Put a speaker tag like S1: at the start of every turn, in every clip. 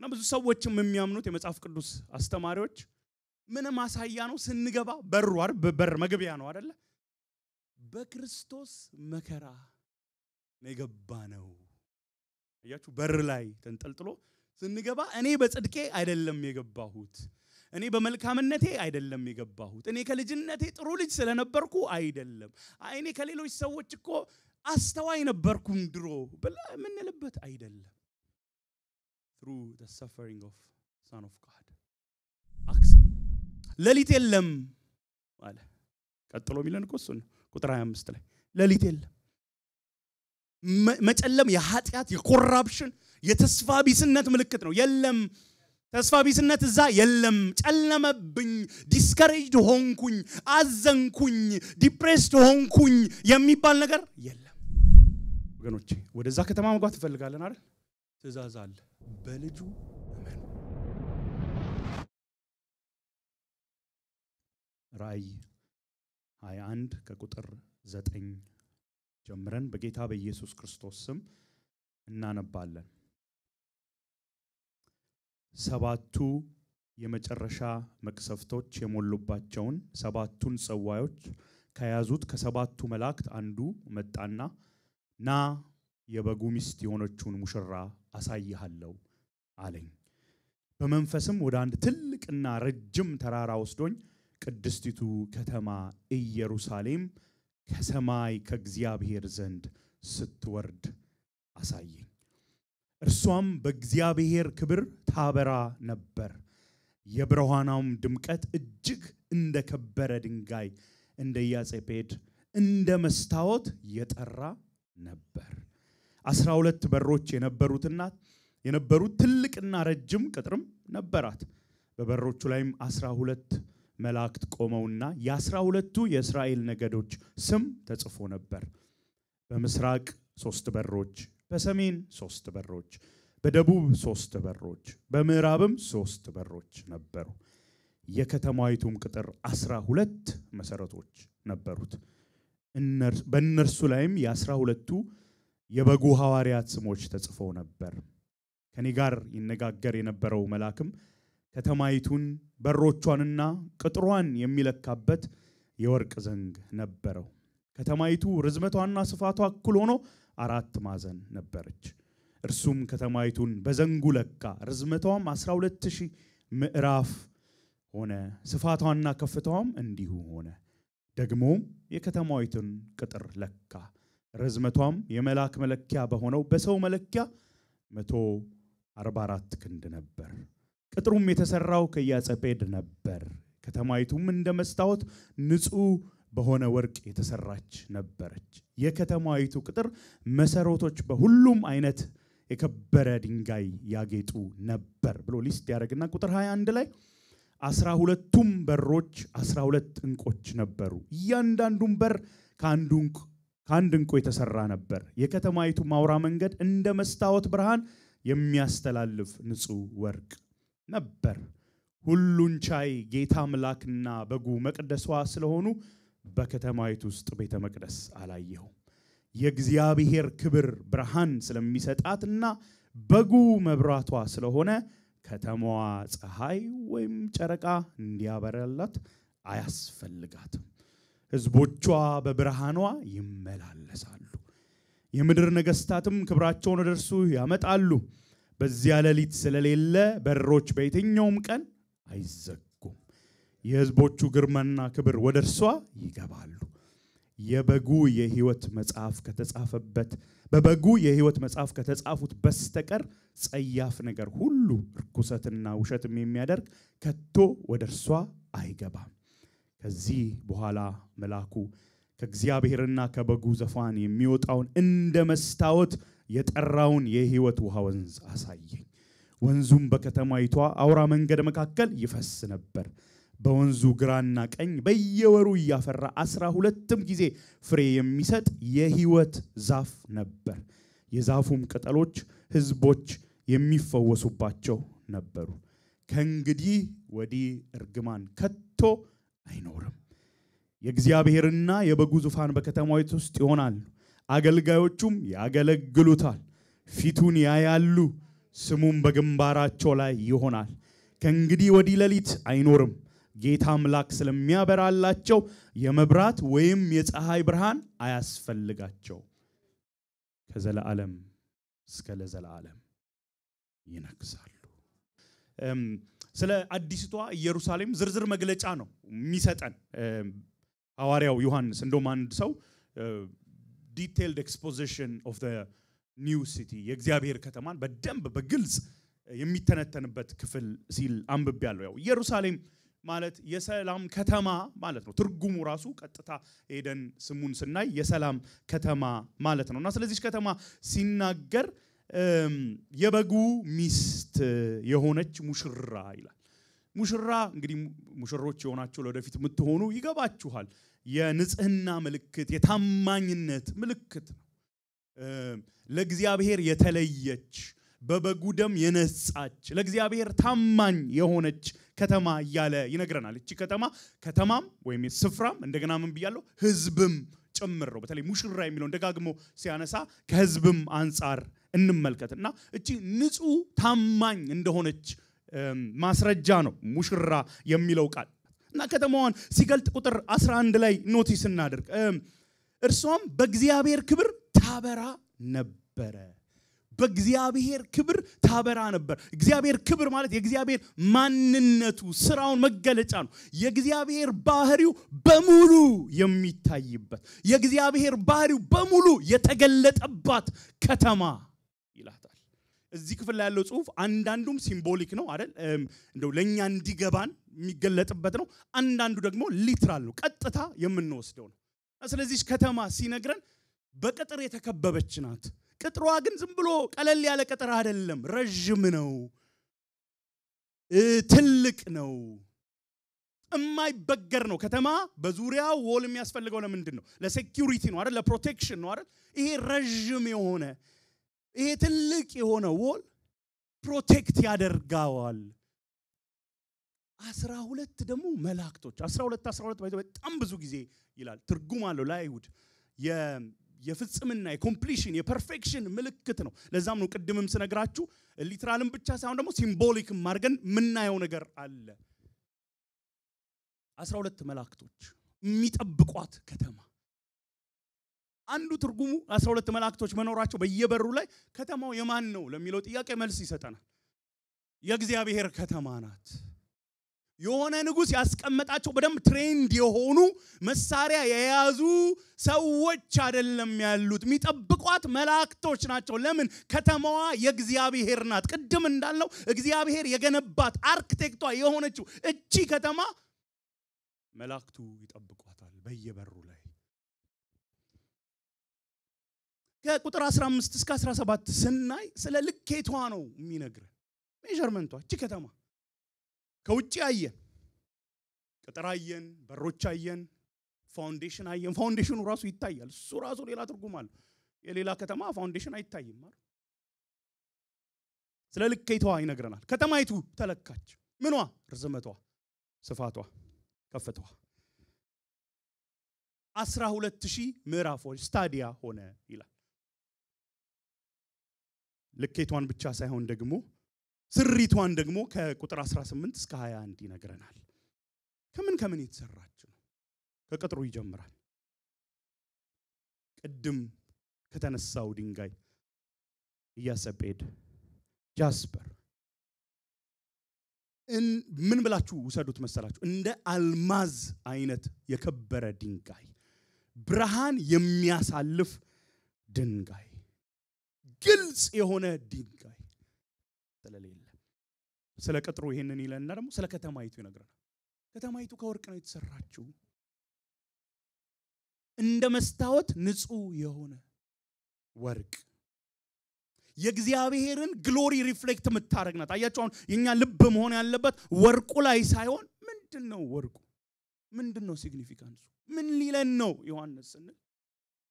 S1: እና ብዙ ሰዎችም የሚያምኑት የመጽሐፍ ቅዱስ አስተማሪዎች ምን ማሳያ ነው ስንገባ በሩ አይደል በር መግቢያ ነው አይደል በክርስቶስ መከራ ነው አያችሁ በር ላይ ተንጠልጥሎ ስንገባ እኔ በጽድቄ አይደለም የገባሁት እኔ በመልካምነቴ አይደለም የገባሁት እኔ ከልጅነቴ ጥሩ ልጅ ስለነበርኩ አይደለም እኔ ከሌሎች ሰዎች እኮ አስተዋይ ነበርኩም ድሮ ብለ ምን ልበት አይደለም through the suffering of son of god ለሊት የለም አለ ቀጥሎ ሚለን እኮ እሱ ነው ቁጥር 25 ላይ ለሊት የለም መጨለም የኃጢያት የኮራፕሽን የተስፋ ቢስነት ምልክት ነው የለም ተስፋ ቢስነት እዛ የለም ጨለመብኝ ዲስከሬጅድ ሆንኩኝ አዘንኩኝ ዲፕሬስድ ሆንኩኝ የሚባል ነገር የለም ወገኖቼ ወደዛ ከተማ መግባት ፈልጋለን አይደል ትእዛዝ አለ በልጁ እመኑ ራእይ 21 ከቁጥር 9 ጀምረን በጌታ በኢየሱስ ክርስቶስ ስም እናነባለን ሰባቱ የመጨረሻ መቅሰፍቶች የሞሉባቸውን ሰባቱን ጽዋዮች ከያዙት ከሰባቱ መላእክት አንዱ መጣና ና የበጉ ሚስት የሆነችውን ሙሽራ አሳይሃለሁ አለኝ በመንፈስም ወደ አንድ ትልቅና ረጅም ተራራ ወስዶኝ ቅድስቲቱ ከተማ ኢየሩሳሌም ከሰማይ ከእግዚአብሔር ዘንድ ስትወርድ አሳየኝ እርሷም በእግዚአብሔር ክብር ታበራ ነበር የብርሃኗም ድምቀት እጅግ እንደ ከበረ ድንጋይ እንደ ያጸፔድ እንደ መስታወት የጠራ ነበር 12 በሮች የነበሩት ትልቅና ረጅም ቅጥርም ነበራት በበሮቹ ላይም 12 መላእክት ቆመውና የ12ቱ የእስራኤል ነገዶች ስም ተጽፎ ነበር በምስራቅ 3 በሮች በሰሜን 3 በሮች በደቡብ 3 በሮች በምዕራብም 3 በሮች ነበሩ የከተማይቱም ቅጥር 12 መሰረቶች ነበሩት በእነርሱ ላይም የ12ቱ የበጉ ሐዋርያት ስሞች ተጽፈው ነበር ከኔ ጋር ይነጋገር የነበረው መልአክም ከተማይቱን በሮቿንና ቅጥሯን የሚለካበት የወርቅ ዘንግ ነበረው ከተማይቱ ርዝመቷና ስፋቷ እኩል ሆኖ 4 ማዕዘን ነበረች እርሱም ከተማይቱን በዘንጉ ለካ ርዝመቷም 12000 ምዕራፍ ሆነ ስፋቷና ከፍታዋም እንዲሁ ሆነ ደግሞ የከተማይቱን ቅጥር ለካ ርዝመቷም የመላክ መለኪያ በሆነው በሰው መለኪያ 144 ክንድ ነበር ቅጥሩም የተሰራው ከያጸፔድ ነበር ከተማይቱም እንደ መስታወት ንጹህ በሆነ ወርቅ የተሰራች ነበረች የከተማይቱ ቅጥር መሰረቶች በሁሉም አይነት የከበረ ድንጋይ ያጌጡ ነበር ብሎ ሊስት ያደርግና ቁጥር 21 ላይ 12ቱም በሮች 12 እንቆች ነበሩ እያንዳንዱም በር ከአንድ እንቆ የተሰራ ነበር የከተማይቱ ማውራ መንገድ እንደ መስታወት ብርሃን የሚያስተላልፍ ንጹህ ወርቅ ነበር ሁሉን ቻይ ጌታ አምላክና በጉ መቅደሷ ስለሆኑ በከተማይቱ ውስጥ ቤተ መቅደስ አላየው የእግዚአብሔር ክብር ብርሃን ስለሚሰጣትና በጉ መብራቷ ስለሆነ ከተማዋ ፀሐይ ወይም ጨረቃ እንዲያበራላት አያስፈልጋትም ህዝቦቿ በብርሃኗ ይመላለሳሉ የምድር ነገስታትም ክብራቸውን ወደርሱ ያመጣሉ በዚያ ሌሊት ስለሌለ በሮች በየትኛውም ቀን አይዘጉም የህዝቦቹ ግርማና ክብር ወደርሷ ይገባሉ የበጉ የህይወት መጽሐፍ ከተጻፈበት በበጉ የህይወት መጽሐፍ ከተጻፉት በስተቀር ጸያፍ ነገር ሁሉ ርኩሰትና ውሸትም የሚያደርግ ከቶ ወደርሷ አይገባም ከዚህ በኋላ መልአኩ ከእግዚአብሔርና ከበጉ ዘፋን የሚወጣውን እንደ መስታወት የጠራውን የህይወት ውሃ ወንዝ አሳየኝ ወንዙም በከተማይቷ አውራ መንገድ መካከል ይፈስ ነበር በወንዙ ግራና ቀኝ በየወሩ ያፈራ 12ም ጊዜ ፍሬ የሚሰጥ የህይወት ዛፍ ነበር የዛፉም ቅጠሎች ህዝቦች የሚፈወሱባቸው ነበሩ ከእንግዲህ ወዲህ እርግማን ከቶ አይኖርም የእግዚአብሔርና የበጉ ዙፋን በከተማይቱ ውስጥ ይሆናል አገልጋዮቹም ያገለግሉታል ፊቱን ያያሉ ስሙም በግንባራቸው ላይ ይሆናል ከእንግዲህ ወዲህ ሌሊት አይኖርም ጌታ አምላክ ስለሚያበራላቸው የመብራት ወይም የፀሐይ ብርሃን አያስፈልጋቸው ከዘላለም እስከ ለዘላለም ይነግሳሉ ስለ አዲስቷ ኢየሩሳሌም ዝርዝር መግለጫ ነው የሚሰጠን ሐዋርያው ዮሐንስ እንደውም አንድ ሰው detailed exposition of the new city የእግዚአብሔር ከተማን በደንብ በግልጽ የሚተነተንበት ክፍል ሲል አንብቤያለሁ ያው ኢየሩሳሌም ማለት የሰላም ከተማ ማለት ነው ትርጉሙ ራሱ ቀጥታ ሄደን ስሙን ስናይ የሰላም ከተማ ማለት ነውና ስለዚህ ከተማ ሲናገር የበጉ ሚስት የሆነች ሙሽራ ይላል ሙሽራ እንግዲህ ሙሽሮች የሆናችሁ ለወደፊት የምትሆኑ ይገባችኋል የንጽህና ምልክት የታማኝነት ምልክት ነው ለእግዚአብሔር የተለየች በበጉ ደም የነጻች ለእግዚአብሔር ታማኝ የሆነች ከተማ እያለ ይነግረናል እቺ ከተማም ወይም ስፍራም እንደገና ምን ብያለሁ ህዝብም ጭምር ነው በተለይ ሙሽራ የሚለው ደጋግሞ ሲያነሳ ከህዝብም አንፃር እንመልከትና እቺ ንጹህ ታማኝ እንደሆነች ማስረጃ ነው ሙሽራ የሚለው ቃል እና ከተማዋን ሲገልጥ ቁጥር 11 ላይ ኖቲስ እናድርግ እርሷም በእግዚአብሔር ክብር ታበራ ነበረ በእግዚአብሔር ክብር ታበራ ነበር እግዚአብሔር ክብር ማለት የእግዚአብሔር ማንነቱ ስራውን መገለጫ ነው የእግዚአብሔር ባህሪው በሙሉ የሚታይበት የእግዚአብሔር ባህሪው በሙሉ የተገለጠባት ከተማ ይላታል እዚህ ክፍል ላይ ያለው ጽሁፍ አንዳንዱም ሲምቦሊክ ነው አይደል እንደው ለኛ እንዲገባን የሚገለጥበት ነው አንዳንዱ ደግሞ ሊትራል ነው ቀጥታ የምንወስደው ነው ስለዚህ ከተማ ሲነግረን በቅጥር የተከበበች ናት ቅጥሯ ግን ዝም ብሎ ቀለል ያለ ቅጥር አይደለም ረጅም ነው ትልቅ ነው የማይበገር ነው ከተማ በዙሪያው ዎል የሚያስፈልገው ለምንድን ነው ለሴኩሪቲ ነው አይደል ለፕሮቴክሽን ነው አይደል ይሄ ረጅም የሆነ ይሄ ትልቅ የሆነ ዎል ፕሮቴክት ያደርጋዋል 12 ደግሞ መላእክቶች 12 በጣም ብዙ ጊዜ ይላል ትርጉም አለው ለአይሁድ የፍጽምና የኮምፕሊሽን የፐርፌክሽን ምልክት ነው ለዛም ነው ቅድምም ስነግራችሁ ሊትራልም ብቻ ሳይሆን ደግሞ ሲምቦሊክም ማርገን ምናየው ነገር አለ 12 መላእክቶች የሚጠብቋት ከተማ አንዱ ትርጉሙ 12 መላእክቶች መኖራቸው በየበሩ ላይ ከተማው የማን ነው ለሚለው ጥያቄ መልስ ይሰጠናል የእግዚአብሔር ከተማ ናት የሆነ ንጉስ ያስቀመጣቸው በደም ትሬንድ የሆኑ መሳሪያ የያዙ ሰዎች አይደለም ያሉት የሚጠብቋት መላእክቶች ናቸው ለምን ከተማዋ የእግዚአብሔር ናት ቅድም እንዳልነው እግዚአብሔር የገነባት አርኪቴክቷ የሆነችው እቺ ከተማ መላእክቱ ይጠብቋታል በየበሩ ላይ ከቁጥር 15 እስከ 17 ስናይ ስለ ልኬቷ ነው የሚነግረን ሜዠርመንቷ እቺ ከተማ ከውጪ አየን ቅጥር አየን በሮች አየን ፋውንዴሽን አየን ፋውንዴሽኑ ራሱ ይታያል እሱ ራሱ ሌላ ትርጉም አለው የሌላ ከተማ ፋውንዴሽን አይታይም ማለት ስለ ልኬቷ ይነግረናል ከተማይቱ ተለካች ምንዋ ርዝመቷ ስፋቷ ከፍታዋ 12000 ምዕራፎች ስታዲያ ሆነ ይላል ልኬቷን ብቻ ሳይሆን ደግሞ ስሪቷን ደግሞ ከቁጥር 18 እስከ 21 ይነግረናል ከምን የተሰራች ነው ከቅጥሩ ይጀምራል ቅድም ከተነሳው ድንጋይ ያሰጴድ ጃስፐር ምን ብላችሁ ወሰዱት መሰላችሁ እንደ አልማዝ አይነት የከበረ ድንጋይ ብርሃን የሚያሳልፍ ድንጋይ ግልጽ የሆነ ድንጋይ ስለሌለ ስለ ቅጥሩ ይሄንን ይለና ደግሞ ስለ ከተማይቱ ይነግረናል ከተማይቱ ከወርቅ ነው የተሰራችው እንደ መስታወት ንጹህ የሆነ ወርቅ የእግዚአብሔርን ግሎሪ ሪፍሌክት የምታረግናት አያችሁ አሁን የኛ ልብ መሆን ያለበት ወርቁ ላይ ሳይሆን ምንድነው ወርቁ ምንድነው ሲግኒፊካንሱ ምን ሊለን ነው ዮሐንስ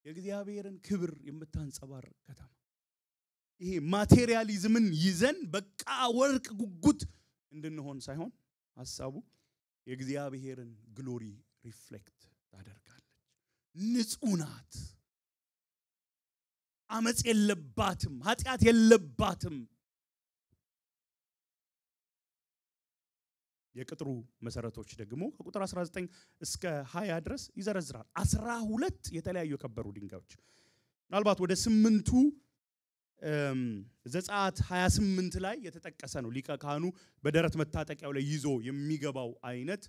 S1: የእግዚአብሔርን ክብር የምታንጸባርቅ ከተማ ይሄ ማቴሪያሊዝምን ይዘን በቃ ወርቅ ጉጉት እንድንሆን ሳይሆን ሐሳቡ የእግዚአብሔርን ግሎሪ ሪፍሌክት ታደርጋለች ንጹህ ናት አመጽ የለባትም ኃጢያት የለባትም የቅጥሩ መሰረቶች ደግሞ ከቁጥር 19 እስከ 20 ድረስ ይዘረዝራል 12 የተለያዩ የከበሩ ድንጋዮች ምናልባት ወደ 8ቱ ዘጸአት 28 ላይ የተጠቀሰ ነው ሊቀ ካህኑ በደረት መታጠቂያው ላይ ይዞ የሚገባው አይነት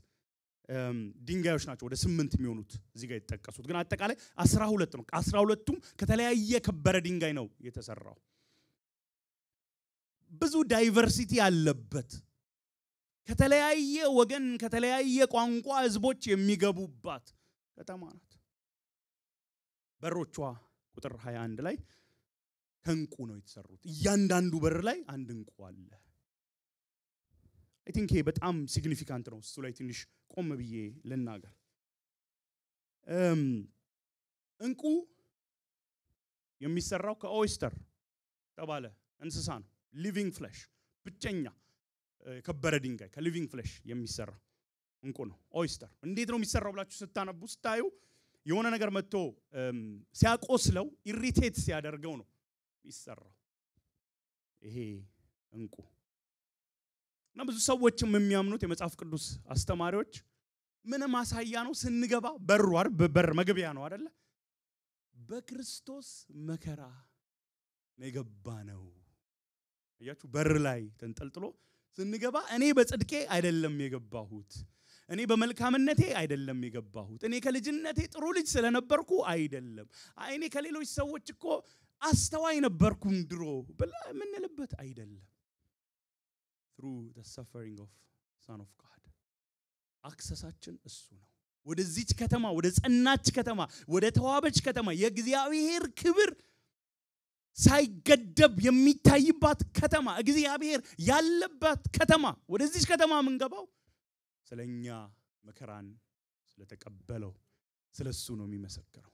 S1: ድንጋዮች ናቸው ወደ 8 የሚሆኑት እዚህ ጋር የተጠቀሱት ግን አጠቃላይ 12 ነው 12ቱም ከተለያየ ከበረ ድንጋይ ነው የተሰራው ብዙ ዳይቨርሲቲ ያለበት ከተለያየ ወገን ከተለያየ ቋንቋ ህዝቦች የሚገቡባት ከተማ ናት በሮቿ ቁጥር 21 ላይ ከንቁ ነው የተሰሩት እያንዳንዱ በር ላይ አንድ እንቁ አለ I think ይሄ በጣም ሲግኒፊካንት ነው እሱ ላይ ትንሽ ቆም ብዬ ልናገር እንቁ የሚሰራው ከኦይስተር ተባለ እንስሳ ነው ሊቪንግ ፍሌሽ ብቸኛ ከበረ ድንጋይ ከሊቪንግ ፍሌሽ የሚሰራ እንቁ ነው ኦይስተር እንዴት ነው የሚሰራው ብላችሁ ስታነቡ ስታዩ የሆነ ነገር መጥቶ ሲያቆስለው ኢሪቴት ሲያደርገው ነው የሚሰራው ይሄ እንቁ እና ብዙ ሰዎችም የሚያምኑት የመጽሐፍ ቅዱስ አስተማሪዎች ምን ማሳያ ነው ስንገባ በሩ በር መግቢያ ነው አይደለ በክርስቶስ መከራ ነው ያያችሁ በር ላይ ተንጠልጥሎ ስንገባ እኔ በጽድቄ አይደለም የገባሁት እኔ በመልካምነቴ አይደለም የገባሁት እኔ ከልጅነቴ ጥሩ ልጅ ስለነበርኩ አይደለም እኔ ከሌሎች ሰዎች እኮ አስተዋይ ነበርኩም ድሮ ብለ ምንልበት አይደለም through the suffering of son of god አክሰሳችን እሱ ነው ወደዚች ከተማ ወደ ጸናች ከተማ ወደ ተዋበች ከተማ የእግዚአብሔር ክብር ሳይገደብ የሚታይባት ከተማ እግዚአብሔር ያለበት ከተማ ወደዚች ከተማ መንገባው ስለኛ መከራን ስለተቀበለው ስለሱ ነው የሚመሰክረው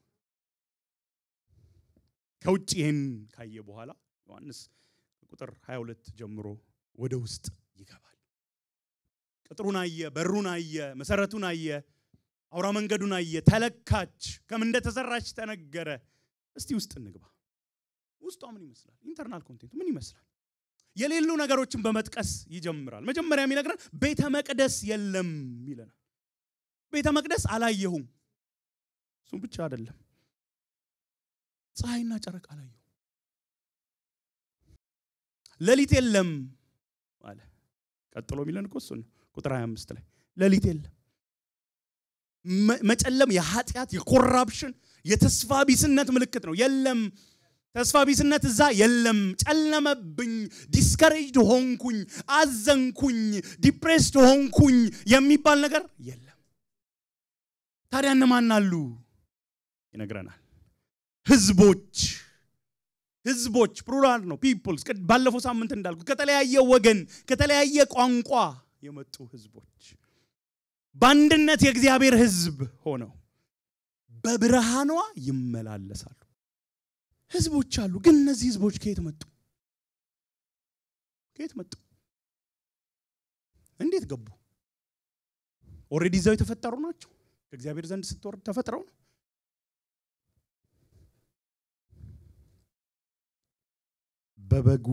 S1: ከውጭ ይሄን ካየ በኋላ ዮሐንስ ቁጥር 22 ጀምሮ ወደ ውስጥ ይገባል ቅጥሩን አየ በሩን አየ መሰረቱን አየ አውራ መንገዱን አየ ተለካች ከምን እንደተሰራች ተነገረ እስቲ ውስጥ እንግባ ውስጧ ምን ይመስላል ኢንተርናል ኮንቴንቱ ምን ይመስላል የሌሉ ነገሮችን በመጥቀስ ይጀምራል መጀመሪያ የሚነግረን ቤተ መቅደስ የለም ይለናል ቤተ መቅደስ አላየሁም እሱ ብቻ አይደለም ፀሐይና ጨረቃ አላየሁ ሌሊት የለም አለ ቀጥሎ ሚለን እኮ እሱ ነው ቁጥር 25 ላይ ሌሊት የለም መጨለም የኃጢአት የኮራፕሽን የተስፋ ቢስነት ምልክት ነው የለም ተስፋ ቢስነት እዛ የለም ጨለመብኝ ዲስከሬጅድ ሆንኩኝ አዘንኩኝ ዲፕሬስድ ሆንኩኝ የሚባል ነገር የለም ታዲያ እነማን አሉ ይነግረናል ህዝቦች ፕሉራል ነው ፒፕልስ ባለፈው ሳምንት እንዳልኩ ከተለያየ ወገን ከተለያየ ቋንቋ የመጡ ህዝቦች በአንድነት የእግዚአብሔር ህዝብ ሆነው በብርሃኗ ይመላለሳሉ ህዝቦች አሉ ግን እነዚህ ህዝቦች ከየት መጡ እንዴት ገቡ ኦሬዲ ዘው የተፈጠሩ ናቸው ከእግዚአብሔር ዘንድ ስትወርድ ተፈጥረው ነው በበጉ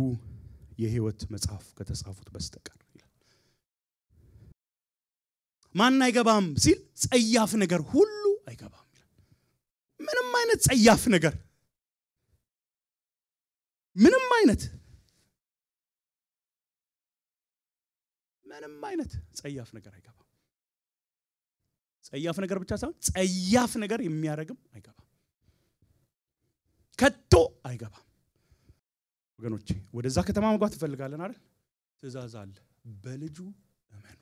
S1: የህይወት መጽሐፍ ከተጻፉት በስተቀር ይላል ማን አይገባም ሲል ጸያፍ ነገር ሁሉ አይገባም ይላል ምንም አይነት ጸያፍ ነገር ጸያፍ ነገር አይገባም ጸያፍ ነገር ብቻ ሳይሆን ጸያፍ ነገር የሚያረግም አይገባም ከቶ አይገባም ወገኖቼ ወደዛ ከተማ መግባት እንፈልጋለን አይደል ትእዛዝ አለ በልጁ እመኑ